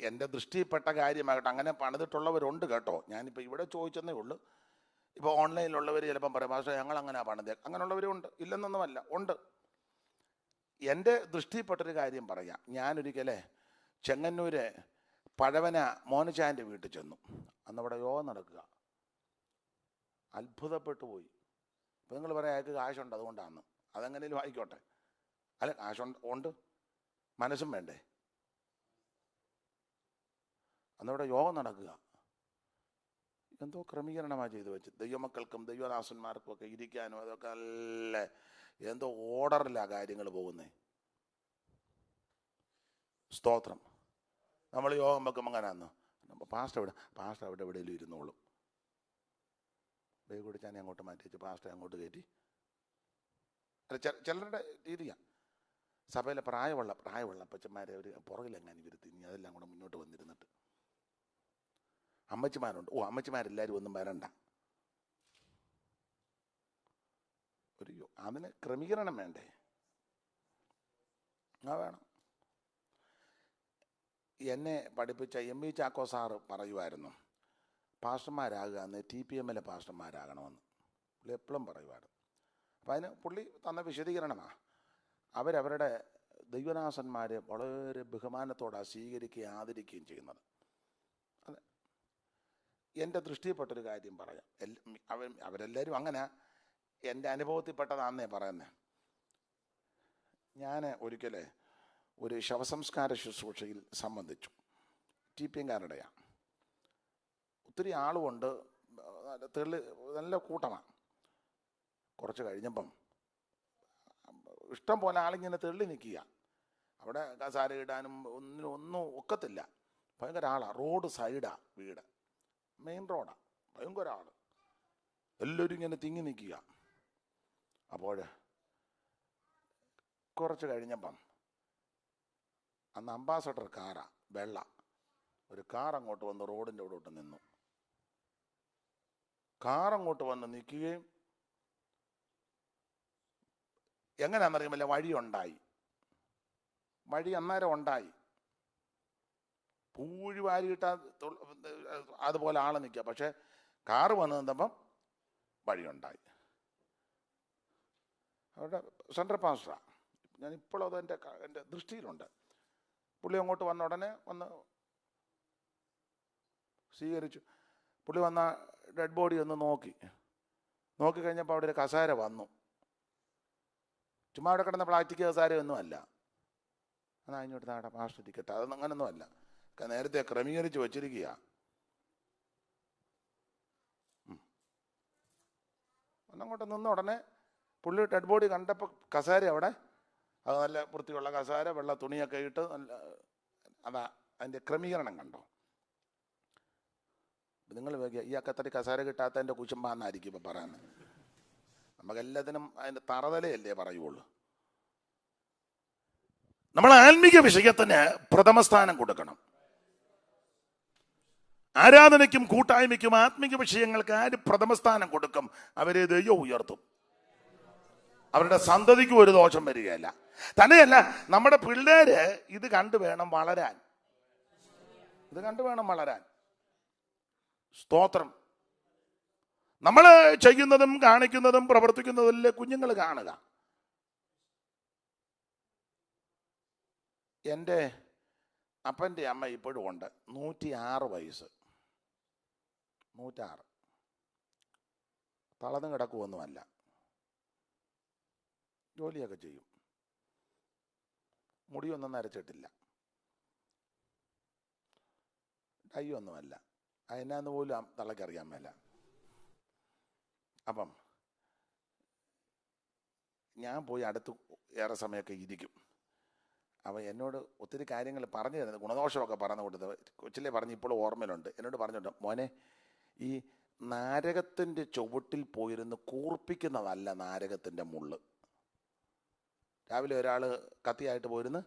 എൻ്റെ ദൃഷ്ടിയിൽപ്പെട്ട കാര്യമാകട്ടെ, അങ്ങനെ പണിതിട്ടുള്ളവരുണ്ട് കേട്ടോ. ഞാനിപ്പോൾ ഇവിടെ ചോദിച്ചെന്നേ ഉള്ളൂ. ഇപ്പോൾ ഓൺലൈനിലുള്ളവർ ചിലപ്പം പറയും, പക്ഷേ ഞങ്ങൾ അങ്ങനെ പണിത്. അങ്ങനെയുള്ളവരും ഉണ്ട്, ഇല്ലെന്നൊന്നുമല്ല, ഉണ്ട്. എൻ്റെ ദൃഷ്ടിയിൽപ്പെട്ടൊരു കാര്യം പറയാം. ഞാനൊരിക്കലേ ചെങ്ങന്നൂര് പഴവന മോനച്ചാൻ്റെ വീട്ടിൽ ചെന്നു. അന്നവിടെ യോഗം നടക്കുക. അത്ഭുതപ്പെട്ടു പോയി. അപ്പോൾ നിങ്ങൾ പറയാം അയാൾക്ക് കാശുണ്ട് അതുകൊണ്ടാണ്. അതെങ്ങനെയും ആയിക്കോട്ടെ. അല്ല, കാശുണ്ട്, മനസ്സും വേണ്ടേ? അന്നവിടെ യോഗം നടക്കുക. എന്തോ ക്രമീകരണമാണ് ചെയ്തു വെച്ച്. ദൈവമക്കൾക്കും ദൈവദാസന്മാർക്കും ഒക്കെ ഇരിക്കാനും അതൊക്കെ നല്ല എന്തോ ഓർഡറിലാണ് കാര്യങ്ങൾ പോകുന്നേ. സ്തോത്രം. നമ്മൾ യോഗം വെക്കുമ്പോൾ അങ്ങനെയാന്ന്. പാസ്റ്റർ അവിടെ എവിടെയെങ്കിലും ഇരുന്നോളും. ബൈ കുടിച്ചാനെ അങ്ങോട്ട് മാറ്റി വെച്ച് പാസ്റ്റർ അങ്ങോട്ട് കയറ്റി. അല്ല, ചിലരുടെ രീതിയാണ്. സഭയിലെ പ്രായമുള്ള അപ്പച്ചന്മാരെ അവർ പുറകിലെങ്ങനെ ഇരുത്തി, ഇനി അതെല്ലാം കൂടെ മുന്നോട്ട് വന്നിരുന്നിട്ട്. അമ്മച്ചിമാരുണ്ട്. അമ്മച്ചിമാരെല്ലാവരും ഒന്നും വരണ്ട. അതിന് ക്രമീകരണം വേണ്ടേ? വേണം. എന്നെ പഠിപ്പിച്ച MV ചാക്കോ സാറ് പറയുമായിരുന്നു, പാസ്റ്റർമാരാകുക എന്ന് TPM-ലെ പാസ്റ്റർമാരാകണമെന്ന്. പുള്ളി എപ്പോഴും പറയുമായിരുന്നു. അപ്പം അതിന് പുള്ളി തന്ന വിശദീകരണമാണ്. അവരവരുടെ ദൈവദാസന്മാരെ വളരെ ബഹുമാനത്തോടെ സ്വീകരിക്കുകയും ആദരിക്കുകയും ചെയ്യുന്നത്. അതെ, എൻ്റെ ദൃഷ്ടിയിൽപ്പെട്ടൊരു കാര്യം പറയാം. അവരെല്ലാവരും അങ്ങനെ എൻ്റെ അനുഭവത്തിൽപ്പെട്ടതാണെന്നേ പറയുന്നത്. ഞാൻ ഒരിക്കലേ ഒരു ശവസംസ്കാര ശുശ്രൂഷയിൽ സംബന്ധിച്ചു. TPM-കാരുടെയാണ്. ഒത്തിരി ആളുമുണ്ട്, നല്ല കൂട്ടമാണ്. കുറച്ച് കഴിഞ്ഞപ്പം ഇഷ്ടം പോലെ ആളിങ്ങനെ തെള്ളി നിൽക്കുക. അവിടെ കസാര ഇടാനും ഒന്നും ഒക്കത്തില്ല. ഭയങ്കര ആളാണ്. റോഡ് സൈഡാണ് വീട്, മെയിൻ റോഡാണ്. ഭയങ്കര ആൾ. എല്ലാവരും ഇങ്ങനെ തിങ്ങി നിൽക്കുക. അപ്പോൾ കുറച്ച് കഴിഞ്ഞപ്പം അന്ന് അംബാസഡർ കാറാ, വെള്ള. ഒരു കാർ അങ്ങോട്ട് വന്ന് റോഡിൻ്റെ ഇവിടോട്ട് നിന്നു. കാർ അങ്ങോട്ട് വന്ന് നിൽക്കുകയും എങ്ങനെയാണെന്നറിയുമല്ല, വഴി അന്നേരം ഉണ്ടായി. പൂഴി വാരിയിട്ടാ അതുപോലെ ആളെ നിൽക്കുക. പക്ഷെ കാറ് വന്ന് നിന്നപ്പം വഴിയുണ്ടായി. അവരുടെ സെൻട്രൽ പാസ്റ്ററാ. ഞാൻ ഇപ്പോഴും അത് എൻ്റെ ദൃഷ്ടിയിലുണ്ട്. പുള്ളി അങ്ങോട്ട് വന്ന ഉടനെ വന്ന് സ്വീകരിച്ചു. പുള്ളി വന്ന ഡെഡ് ബോഡി ഒന്ന് നോക്കിക്കഴിഞ്ഞപ്പോൾ അവിടെ ഒരു കസേര വന്നു. ചുമ്മാ അവിടെ കിടന്ന പ്ലാസ്റ്റിക് കസേരയൊന്നും അല്ല. എന്നാൽ അതിനോട്ട് നാടെ പാസ്റ്റർ ഇരിക്കട്ടെ, അതൊന്നും അങ്ങനൊന്നും അല്ല, നേരത്തെ ക്രമീകരിച്ച് വച്ചിരിക്കുക. അങ്ങോട്ട് നിന്ന ഉടനെ പുള്ളി ഡെഡ് ബോഡി കണ്ടപ്പോൾ കസേര അവിടെ, അത് നല്ല വൃത്തിയുള്ള കസേര, വെള്ള തുണിയൊക്കെ ഇട്ട് നല്ല, അതാ അതിൻ്റെ ക്രമീകരണം കണ്ടോ? നിങ്ങൾ ഈ അക്കത്തടി കസേര കിട്ടാത്തതിൻ്റെ കുശുമ്പാന്നായിരിക്കും ഇപ്പം പറയുന്നത്. നമുക്കെല്ലാത്തിനും അതിൻ്റെ തറതലയല്ലേ പറയുള്ളൂ. നമ്മൾ ആത്മീക വിഷയത്തിന് പ്രഥമസ്ഥാനം കൊടുക്കണം. ആരാധനയ്ക്കും കൂട്ടായ്മയ്ക്കും ആത്മീക വിഷയങ്ങൾക്ക് ആര് പ്രഥമസ്ഥാനം കൊടുക്കും, അവരെ ദൈവം ഉയർത്തും. അവരുടെ സന്തതിക്കും ഒരു ദോഷം വരികയല്ല. തന്നെയല്ല, നമ്മുടെ പിള്ളേര് ഇത് കണ്ടു വേണം വളരാൻ. സ്തോത്രം. നമ്മൾ ചെയ്യുന്നതും കാണിക്കുന്നതും പ്രവർത്തിക്കുന്നതിലെ കുഞ്ഞുങ്ങൾ കാണുക. എൻ്റെ അപ്പൻ്റെ അമ്മ ഇപ്പോഴും ഉണ്ട്, 106 വയസ്സ്. 106. തളർന്നു കിടക്കുമൊന്നുമല്ല, ജോലിയൊക്കെ ചെയ്യും. മുടിയൊന്നും നരച്ചിട്ടില്ല, ഡൈ ഒന്നുമല്ല. അതിനാന്ന് പോലും തള്ളക്കറിയാൻ മേല. അപ്പം ഞാൻ പോയി അടുത്ത് ഏറെ സമയമൊക്കെ ഇരിക്കും. അവൻ എന്നോട് ഒത്തിരി കാര്യങ്ങൾ പറഞ്ഞു തരുന്നത്, ഗുണദോഷമൊക്കെ പറഞ്ഞു കൊടുത്തത് കൊച്ചിലെ പറഞ്ഞ് ഇപ്പോഴും ഓർമ്മയിലുണ്ട്. എന്നോട് പറഞ്ഞിട്ടുണ്ട്, മോനെ, ഈ നാരകത്തിൻ്റെ ചുവട്ടിൽ പോയിരുന്ന് കൂർപ്പിക്കുന്നതല്ല നാരകത്തിൻ്റെ മുള്ള്. രാവിലെ ഒരാൾ കത്തിയായിട്ട് പോയിരുന്ന്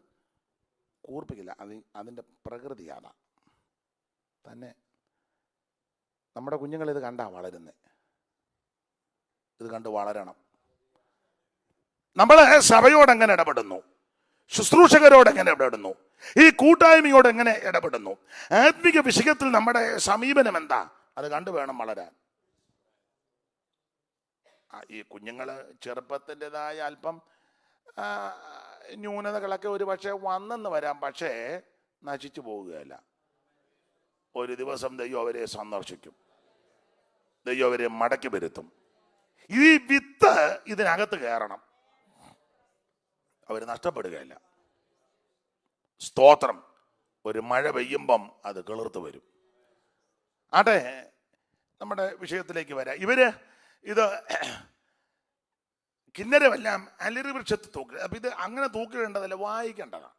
കൂർപ്പിക്കില്ല, അതിൻ്റെ പ്രകൃതി അതാ. തന്നെ നമ്മുടെ കുഞ്ഞുങ്ങൾ ഇത് കണ്ടാ വളരുന്നത്. ഇത് കണ്ട് വളരണം. നമ്മൾ സഭയോട് എങ്ങനെ ഇടപെടുന്നു, ശുശ്രൂഷകരോട് എങ്ങനെ ഇടപെടുന്നു, ഈ കൂട്ടായ്മയോട് എങ്ങനെ ഇടപെടുന്നു, ആത്മിക വിഷയത്തിൽ നമ്മുടെ സമീപനം എന്താ, അത് കണ്ടു വേണം വളരാൻ. ഈ കുഞ്ഞുങ്ങൾ ചെറുപ്പത്തിൻ്റെതായ അല്പം ന്യൂനതകളൊക്കെ ഒരു പക്ഷേ വന്നെന്ന് വരാം, പക്ഷേ നശിച്ചു പോവുകയല്ല. ഒരു ദിവസം ദൈവം അവരെ സന്ദർശിക്കും, ദൈവം അവരെ മടക്കി വരുത്തും. ഈ വിത്ത് ഇതിനകത്ത് കയറണം, അവർ നഷ്ടപ്പെടുകയില്ല. സ്തോത്രം. ഒരു മഴ പെയ്യുമ്പം അത് കിളിർത്ത് വരും. ആട്ടെ, നമ്മുടെ വിഷയത്തിലേക്ക് വരാം. ഇത് കിന്നരമെല്ലാം അലരി വൃക്ഷത്ത് തൂക്കി. അപ്പം ഇത് അങ്ങനെ തൂക്കിടേണ്ടതല്ല, വായിക്കേണ്ടതാണ്.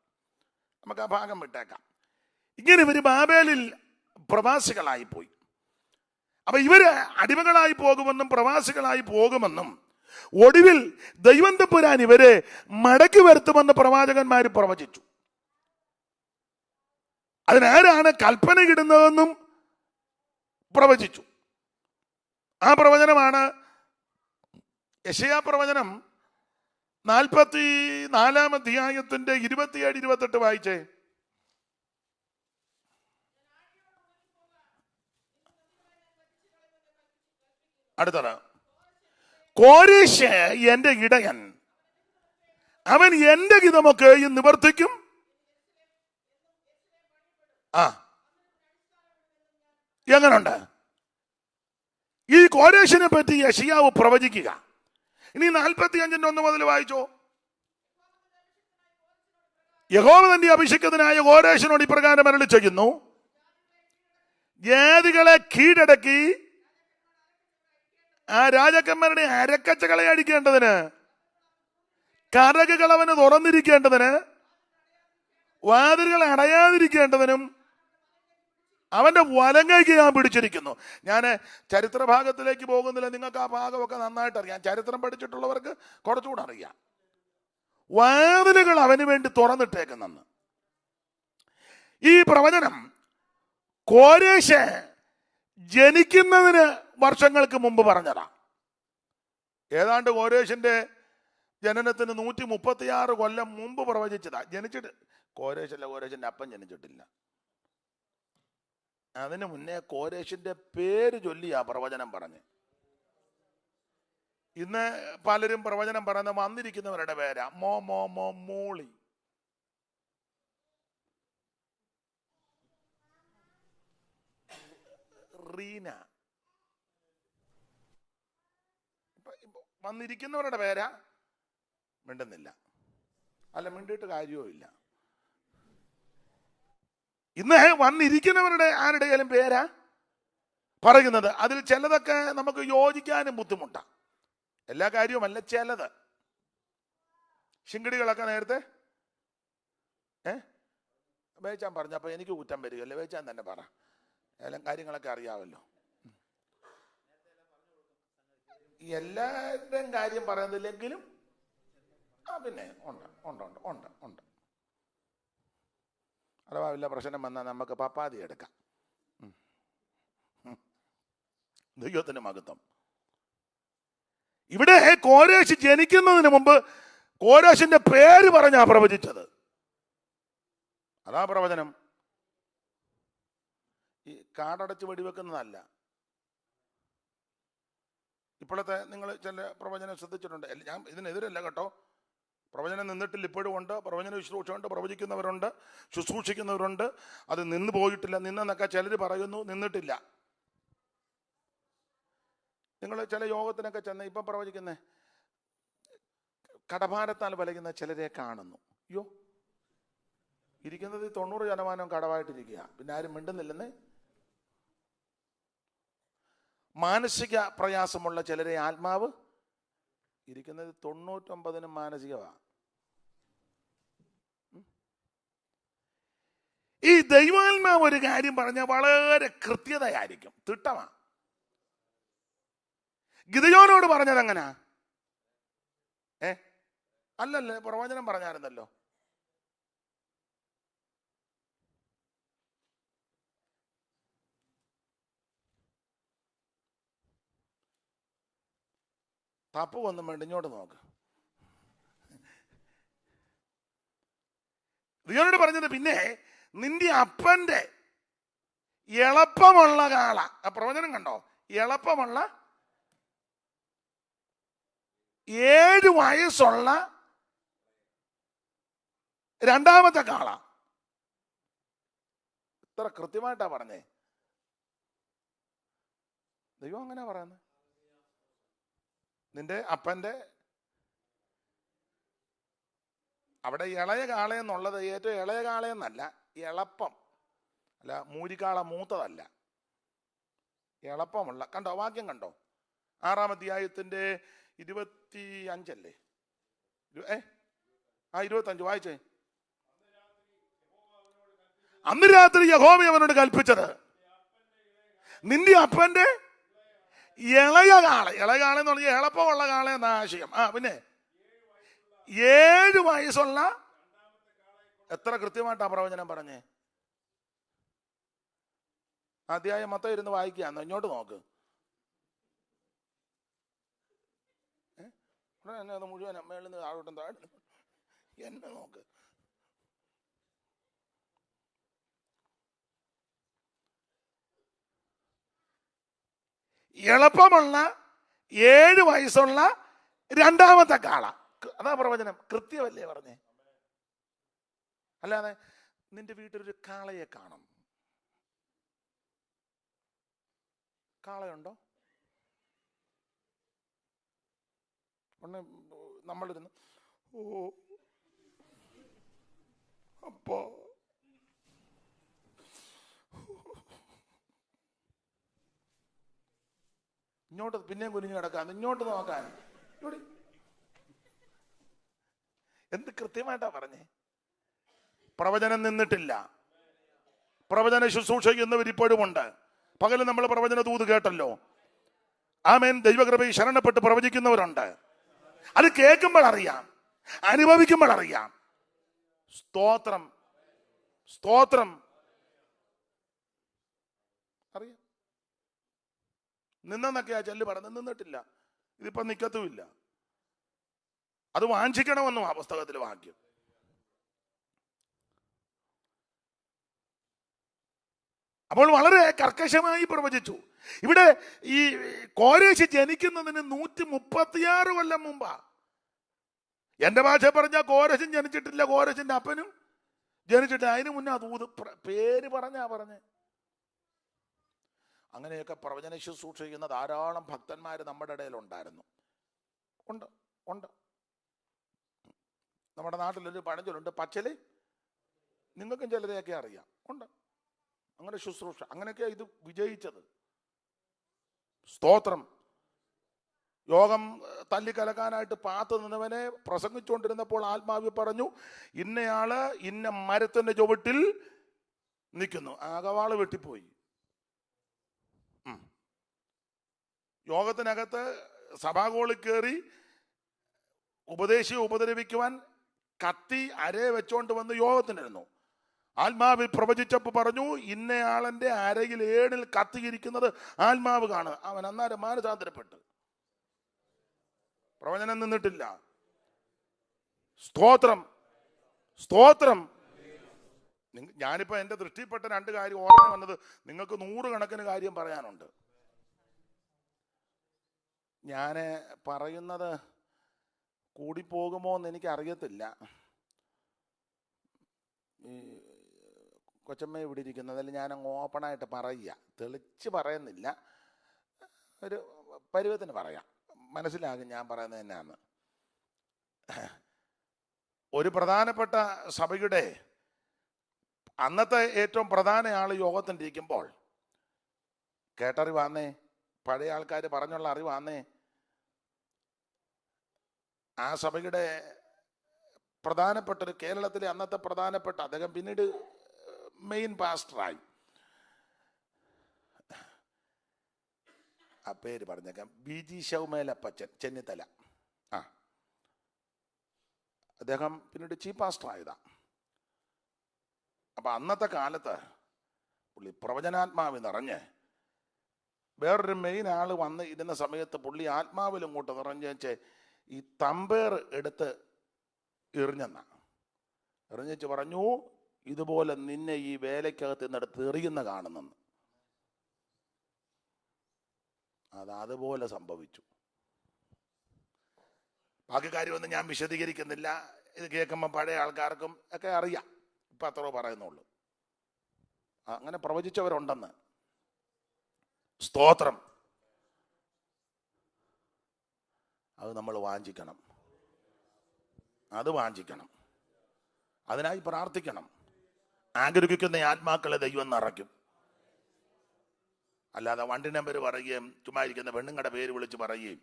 നമുക്ക് ആ ഭാഗം വിട്ടേക്കാം. ഇങ്ങനെ ഇവർ ബാബേലിൽ പ്രവാസികളായിപ്പോയി. അപ്പം ഇവർ അടിമകളായി പോകുമെന്നും പ്രവാസികളായി പോകുമെന്നും ഒടുവിൽ ദൈവം തമ്പുരാൻ ഇവരെ മടക്കി വരുത്തുമെന്ന് പ്രവാചകന്മാർ പ്രവചിച്ചു. അതിനാരാണ് കൽപ്പന ഇടുന്നതെന്നും പ്രവചിച്ചു. ആ പ്രവചനമാണ് യെശയ്യാ പ്രവചനം 44-ാം അധ്യായത്തിന്റെ 27-28 വായിച്ചേ. അടുത്തത്, കോരേശ് എന്റെ ഇടയൻ, അവൻ എന്റെ ഗിതമൊക്കെ നിവർത്തിക്കും. എങ്ങനുണ്ട് ഈ കോരേശിനെ പറ്റി യെശയ്യാവ് പ്രവചിക്കുക? ഇനി 45-1 മുതൽ വായിച്ചോ. യഹോവ തന്റെ അഭിഷിക്തനായ കോരേശിനോട് ഇപ്രകാരം അരുളി ചെയ്യുന്നു, ജാതികളെ കീഴടക്കി ആ രാജാക്കന്മാരുടെ അരക്കച്ചകളെ അടിക്കേണ്ടതിന്, കരകുകൾ അവന് തുറന്നിരിക്കേണ്ടതിന്, വാതിലുകൾ അടയാതിരിക്കേണ്ടതിനും അവന്റെ വലങ്കൈക്ക് ഞാൻ പിടിച്ചിരിക്കുന്നു. ഞാൻ ചരിത്ര ഭാഗത്തിലേക്ക് പോകുന്നില്ല, നിങ്ങൾക്ക് ആ ഭാഗമൊക്കെ നന്നായിട്ട് അറിയാം. ചരിത്രം പഠിച്ചിട്ടുള്ളവർക്ക് കുറച്ചുകൂടെ അറിയാം. വാതിലുകൾ അവന് വേണ്ടി തുറന്നിട്ടേക്കുന്നെന്ന്. ഈ പ്രവചനം കോരേശ് ജനിക്കുന്നതിന് വർഷങ്ങൾക്ക് മുമ്പ് പറഞ്ഞതാ. ഏതാണ്ട് കോരേശിന്റെ ജനനത്തിന് 136 കൊല്ലം മുമ്പ് പ്രവചിച്ചതാ. ജനിച്ചിട്ട് കോരേശിന്റെ അപ്പൻ ജനിച്ചിട്ടില്ല. അതിനു മുന്നേ കോരേശിന്റെ പേര് ചൊല്ലിയാ പ്രവചനം പറഞ്ഞ്. ഇന്ന് പലരും പ്രവചനം പറയുന്ന വന്നിരിക്കുന്നവരുടെ പേരാ. മോളി. റീന. വന്നിരിക്കുന്നവരുടെ പേരാ. മിണ്ടുന്നില്ല. അല്ല, മിണ്ടിയിട്ട് കാര്യവും ഇല്ല. ഇന്ന് വന്നിരിക്കുന്നവരുടെ ആരുടെയും പേരാ പറയുന്നത്. അതിൽ ചിലതൊക്കെ നമുക്ക് യോജിക്കാനും ബുദ്ധിമുട്ടാണ്. എല്ലാ കാര്യവുമല്ല, ചിലത്. ശിങ്കിടികളൊക്കെ നേരത്തെ വേച്ചാൻ പറഞ്ഞു. അപ്പൊ എനിക്ക് കുറ്റം വരികയല്ലേ? വേച്ചാൻ തന്നെ പറ, എല്ലാം കാര്യങ്ങളൊക്കെ അറിയാമല്ലോ. എല്ലാവരുടെയും കാര്യം പറയുന്നില്ലെങ്കിലും പിന്നെ ഉണ്ട്. അഥവാ വല്ല പ്രശ്നം വന്നാൽ നമുക്ക് പപ്പാതി എടുക്കാം. ദൈവത്തിന് മഹത്വം. ഇവിടെ കോരേശ് ജനിക്കുന്നതിന് മുമ്പ് കോരേശിന്റെ പേര് പറഞ്ഞാ പ്രവചിച്ചത്. അതാ പ്രവചനം. ഈ കാടടച്ച് വെടിവെക്കുന്നതല്ല. ഇപ്പോഴത്തെ നിങ്ങൾ ചില പ്രവചനം ശ്രദ്ധിച്ചിട്ടുണ്ട്. ഞാൻ ഇതിനെതിരല്ല കേട്ടോ. പ്രവചനം നിന്നിട്ടില്ല, ഇപ്പോഴും ഉണ്ട്. പ്രവചന ശുശ്രൂഷയുണ്ട്, പ്രവചിക്കുന്നവരുണ്ട്, ശുശ്രൂഷിക്കുന്നവരുണ്ട്. അത് നിന്ന് പോയിട്ടില്ല. നിന്നെന്നൊക്കെ ചിലർ പറയുന്നു, നിന്നിട്ടില്ല. നിങ്ങൾ ചില യോഗത്തിനൊക്കെ ചെന്ന് ഇപ്പം പ്രവചിക്കുന്നേ കടഭാരത്താൽ വലയ്ക്കുന്ന ചിലരെ കാണുന്നു. അയ്യോ, ഇരിക്കുന്നത് 90% കടവായിട്ടിരിക്കുക. പിന്നെ ആരും മിണ്ടുന്നില്ലെന്നേ. മാനസിക പ്രയാസമുള്ള ചിലരെ ആത്മാവ് ഇരിക്കുന്നത് 99% മാനസികമാണ്. ഈ ദൈവാത്മാവ് ഒരു കാര്യം പറഞ്ഞാൽ വളരെ കൃത്യതയായിരിക്കും, തിട്ടമാണ്. ഗിദെയോനോട് പറഞ്ഞത് എങ്ങനാ? അല്ലല്ലേ, പ്രവചനം പറഞ്ഞായിരുന്നല്ലോ. തപ്പ് ഒന്നും വേണ്ട, ഇങ്ങോട്ട് നോക്ക്. ഗിദെയോനോട് പറഞ്ഞത്, പിന്നെ നിന്റെ അപ്പന്റെ എളുപ്പമുള്ള കാള. ആ പ്രവചനം കണ്ടോ? എളുപ്പമുള്ള 7 വയസ്സുള്ള രണ്ടാമത്തെ കാള. ഇത്ര കൃത്യമായിട്ടാ പറഞ്ഞേ. ദൈവം അങ്ങനെ പറയുന്നത്. നിന്റെ അപ്പന്റെ അവിടെ ഇളയ കാളയെന്നുള്ളത് ഏറ്റവും ഇളയ കാളയെന്നല്ല, എളുപ്പം അല്ല, മൂരിക്കാള മൂത്തതല്ല, എളുപ്പമുള്ള. കണ്ടോ വാക്യം? കണ്ടോ? 6-ാം അധ്യായത്തിന്റെ 25 അല്ലേ? 25 വായിച്ചേ. അന്ന് രാത്രി യഹോവ അവനോട് കൽപ്പിച്ചത്, നിന്റെ അപ്പന്റെ ഇളയ കാള. ഇളയ കാള എന്ന് പറഞ്ഞാൽ എളുപ്പമുള്ള കാള എന്ന ആശയം. പിന്നെ 7 വയസ്സുള്ള. എത്ര കൃത്യമായിട്ടാ പ്രവചനം പറഞ്ഞേ. അധ്യായം മൊത്തം ഇരുന്ന് വായിക്കാന്നോ? ഇങ്ങോട്ട് നോക്ക്. എന്നെ അത് മുഴുവൻ മേളിൽ നിന്ന് താഴോട്ടും എന്നെ നോക്ക്. എളുപ്പമുള്ള 7 വയസ്സുള്ള രണ്ടാമത്തെ കാള. അതാ പ്രവചനം. കൃത്യമല്ലേ പറഞ്ഞേ? അല്ലാതെ നിന്റെ വീട്ടിലൊരു കാളയെ കാണും. കാളയുണ്ടോ? ഒന്ന് നമ്മളിരുന്ന് അപ്പോ ഇങ്ങോട്ട് പിന്നെയും കുനിഞ്ഞു കിടക്കാൻ, ഇങ്ങോട്ട് നോക്കാൻ. എന്ത് കൃത്യമായിട്ടാ പറഞ്ഞേ. പ്രവചനം നിന്നിട്ടില്ല. പ്രവചന ശുശ്രൂഷ ചെയ്യുന്നവരിപ്പോഴും ഉണ്ട്. പകല് നമ്മൾ പ്രവചന ദൂത് കേട്ടല്ലോ. ആമേൻ. ദൈവകൃപയിൽ ശരണപ്പെട്ട് പ്രവചിക്കുന്നവരുണ്ട്. അത് കേൾക്കുമ്പോൾ അറിയാം, അനുഭവിക്കുമ്പോൾ അറിയാം. സ്തോത്രം, സ്തോത്രം. അറിയാം. നിന്നെന്നൊക്കെയാ ചെല്ല് പറഞ്ഞ്, നിന്നിട്ടില്ല. ഇതിപ്പം നിൽക്കത്തുമില്ല. അത് വാഞ്ചിക്കണമെന്നും ആ പുസ്തകത്തിൽ വാക്യം. അപ്പോൾ വളരെ കർക്കശമായി പ്രവചിച്ചു. ഇവിടെ ഈ കോരേശ് ജനിക്കുന്നതിന് 136 കൊല്ലം മുമ്പാ. എന്റെ ഭാഷ പറഞ്ഞ കോരേശും ജനിച്ചിട്ടില്ല, കോരേശിന്റെ അപ്പനും ജനിച്ചിട്ടില്ല. അതിന് മുന്നേ അത് പേര് പറഞ്ഞേ. അങ്ങനെയൊക്കെ പ്രവചന ശുശ്രൂഷ ചെയ്യുന്ന ധാരാളം ഭക്തന്മാർ നമ്മുടെ ഇടയിൽ ഉണ്ടായിരുന്നു. ഉണ്ട്. നമ്മുടെ നാട്ടിലൊരു പഴഞ്ചൊല്ലുണ്ട്, പച്ചല്. നിങ്ങൾക്കും ചിലരെയൊക്കെ അറിയാം. ഉണ്ട് അങ്ങനെ ശുശ്രൂഷ. അങ്ങനെയൊക്കെയാണ് ഇത് വിജയിച്ചത്. സ്തോത്രം. യോഗം തല്ലിക്കലക്കാനായിട്ട് പാത്തു നിന്നവനെ പ്രസംഗിച്ചുകൊണ്ടിരുന്നപ്പോൾ ആത്മാവ് പറഞ്ഞു, ഇന്നയാള് ഇന്ന മരത്തിന്റെ ചുവട്ടിൽ നിൽക്കുന്നു. ആകവാള് വെട്ടിപ്പോയി. യോഗത്തിനകത്ത് സഭാഗോളിൽ കയറി ഉപദേശിയെ ഉപദ്രവിക്കുവാൻ കത്തി അരയെ വെച്ചോണ്ട് വന്ന് യോഗത്തിനിരുന്നു. ആത്മാവിൽ പ്രവചിച്ചപ്പോൾ പറഞ്ഞു, ഇന്നയാളന്റെ അരയിൽ ഏണിൽ കത്തിയിരിക്കുന്നത് ആത്മാവ് കാണുക. അവൻ അന്നേരം മാനസാന്തരപ്പെട്ടു. പ്രവചനം നിന്നിട്ടില്ല. സ്തോത്രം. ഞാനിപ്പോ എന്റെ ദൃഷ്ടിപ്പെട്ട 2 കാര്യം ഓർമ്മ വന്നത്. നിങ്ങൾക്ക് 100 കണക്കിന് കാര്യം പറയാനുണ്ട്. ഞാൻ പറയുന്നത് കൂടിപ്പോകുമോ എന്ന് എനിക്ക് അറിയത്തില്ല. ഈ കൊച്ചമ്മ ഇവിടെ ഇരിക്കുന്നതിൽ ഞാൻ അങ്ങ് ഓപ്പണായിട്ട് പറയുക, തെളിച്ച് പറയുന്നില്ല, ഒരു പരുവത്തിന് പറയാം, മനസ്സിലാകും ഞാൻ പറയുന്നത് തന്നെയാണ്. ഒരു പ്രധാനപ്പെട്ട സഭയുടെ അന്നത്തെ ഏറ്റവും പ്രധാന ആൾ യോഗത്തിനിരിക്കുമ്പോൾ കേട്ടറിവാന്നേ, പഴയ ആൾക്കാർ പറഞ്ഞുള്ള അറിവാന്നേ, ആ സഭയുടെ പ്രധാനപ്പെട്ട ഒരു കേരളത്തിലെ അന്നത്തെ പ്രധാനപ്പെട്ട, അദ്ദേഹം പിന്നീട് മെയിൻ പാസ്റ്ററായി. ആ പേര് പറഞ്ഞേക്കാം, BG ശൗമേലപ്പച്ചൻ, ചെന്നിത്തല. അദ്ദേഹം പിന്നീട് ചീഫ് പാസ്റ്റർ ആയതാ. അപ്പൊ അന്നത്തെ കാലത്ത് പുള്ളി പ്രവചനാത്മാവ് നിറഞ്ഞ്, വേറൊരു മെയിൻ ആള് വന്ന് ഇരുന്ന സമയത്ത് പുള്ളി ആത്മാവിൽ ഇങ്ങോട്ട് നിറഞ്ഞ് ഈ തമ്പേർ എടുത്ത് എറിഞ്ഞു പറഞ്ഞു, ഇതുപോലെ നിന്നെ ഈ വേലയ്ക്കകത്ത് നിന്നെടുത്ത് എറിയുന്ന കാണുന്നെന്ന്. അതുപോലെ സംഭവിച്ചു. ബാക്കി കാര്യമൊന്നും ഞാൻ വിശദീകരിക്കുന്നില്ല. ഇത് കേൾക്കുമ്പോൾ പഴയ ആൾക്കാർക്കും ഒക്കെ അറിയാം. ഇപ്പം അത്രയോ പറയുന്നുള്ളൂ. അങ്ങനെ പ്രവചിച്ചവരുണ്ടെന്ന്. സ്തോത്രം. അത് നമ്മൾ വാഞ്ചിക്കണം. അതിനായി പ്രാർത്ഥിക്കണം. ആഗ്രഹിക്കുന്ന ആത്മാക്കളെ ദൈവം നിറയ്ക്കും. അല്ലാതെ വണ്ടി നമ്പർ പറയുകയും ചുമ്മാ ഇരിക്കുന്ന പെണ്ണുങ്ങളുടെ പേര് വിളിച്ച് പറയുകയും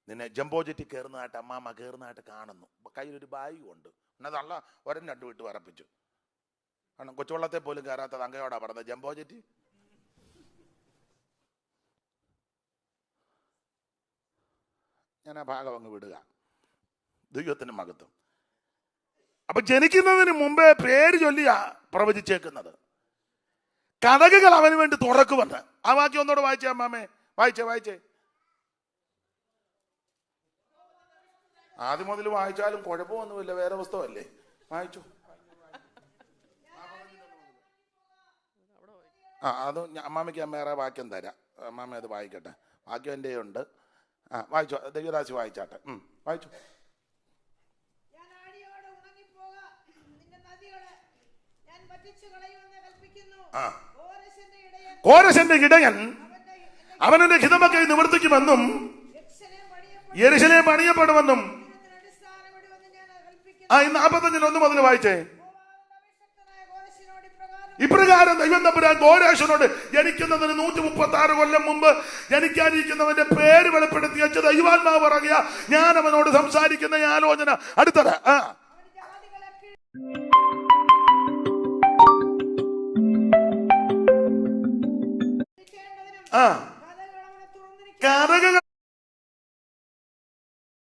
നിന്നെ ജംബോ ജെറ്റി കയറുന്നതായിട്ട് അമ്മാമ്മ കയറുന്നതായിട്ട് കാണുന്നു, കയ്യിലൊരു ബാഗ് ഉണ്ട്, എന്നതല്ല 1-2 വിട്ട് പറപ്പിച്ചു. കാരണം കൊച്ചുവെള്ളത്തെ പോലും കയറാത്തത് അങ്ങയോടാ പറഞ്ഞത് ജംബോ ജെറ്റി. ഞാൻ ആ ഭാഗം അങ്ങ് വിടുക. ദൈവത്തിന് മഹത്വം. അപ്പൊ ജനിക്കുന്നതിന് മുമ്പേ പേര് ചൊല്ലിയാ പ്രവചിച്ചേക്കുന്നത്. കഥകൾ അവന് വേണ്ടി തുറക്കുമെന്ന്. ആ വാക്യം ഒന്നോട് വായിച്ചേ അമ്മാമേ, വായിച്ചേ. ആദ്യം മുതൽ വായിച്ചാലും കുഴപ്പമൊന്നുമില്ല, വേറെ പുസ്തകമല്ലേ, വായിച്ചു. അത് അമ്മാമയ്ക്ക് ഞാൻ വേറെ വാക്യം തരാം, അമ്മാമ അത് വായിക്കട്ടെ. വാക്യം എൻ്റെ ഉണ്ട്. വായിച്ചോ, ദൈവദാസി വായിച്ചാട്ടെ. വായിച്ചു. കോരശന്റെ ഇടയൻ അവനെ ഹിതമൊക്കെ നിവർത്തിക്കുമെന്നും യെരൂശലേം പണിയപ്പെടുമെന്നും. ഇന്ന് 45 മുതൽ വായിച്ചേ. ഇപ്രകാരം ദൈവം തമ്പുരാൻ കോരേശനോട് ജനിക്കുന്നതിന് 136 കൊല്ലം മുമ്പ് ജനിക്കാനിരിക്കുന്നവന്റെ പേര് വെളിപ്പെടുത്തി വെച്ച ദൈവാത്മാവ് പറയുക, ഞാൻ അവനോട് സംസാരിക്കുന്ന ആലോചന അടുത്തത്. കഥകൾ